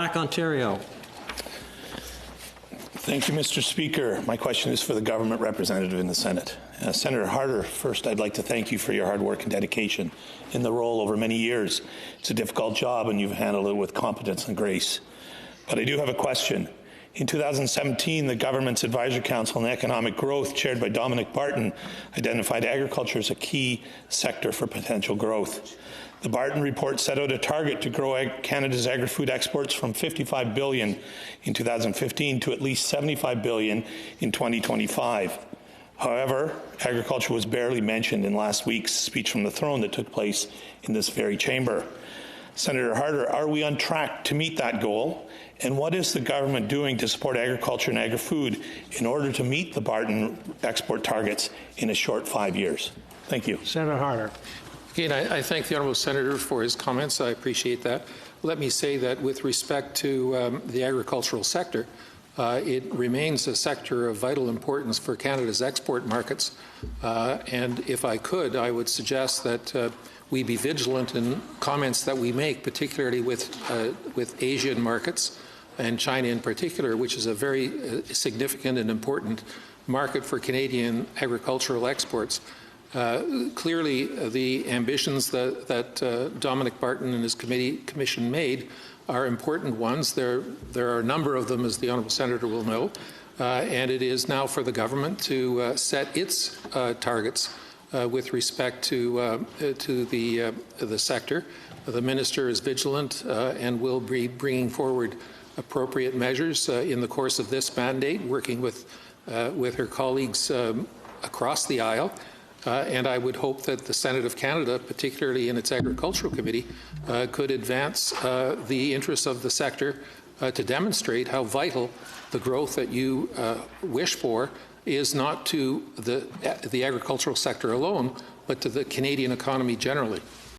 Ontario. Thank you, Mr. Speaker. My question is for the government representative in the Senate. Senator Harder, first I'd like to thank you for your hard work and dedication in the role over many years. It's a difficult job and you've handled it with competence and grace. But I do have a question. In 2017, the Government's Advisory Council on Economic Growth, chaired by Barton, identified agriculture as a key sector for potential growth. The Barton report set out a target to grow Canada's agri-food exports from $55 billion in 2015 to at least $75 billion in 2025. However, agriculture was barely mentioned in last week's speech from the throne that took place in this very chamber. Senator Harder, are we on track to meet that goal? And what is the government doing to support agriculture and agri-food in order to meet the Barton export targets in a short 5 years? Thank you. Senator Harder. Again, I thank the Honourable Senator for his comments. I appreciate that. Let me say that with respect to the agricultural sector, it remains a sector of vital importance for Canada's export markets. And if I could, I would suggest that we be vigilant in comments that we make, particularly with Asian markets and China in particular, which is a very significant and important market for Canadian agricultural exports. Clearly, the ambitions that Dominic Barton and his commission made are important ones. There are a number of them, as the Honourable Senator will know, and it is now for the government to set its targets with respect to the sector. The minister is vigilant and will be bringing forward appropriate measures in the course of this mandate, working with her colleagues across the aisle. And I would hope that the Senate of Canada, particularly in its Agricultural Committee, could advance the interests of the sector to demonstrate how vital the growth that you wish for is not to the agricultural sector alone, but to the Canadian economy generally.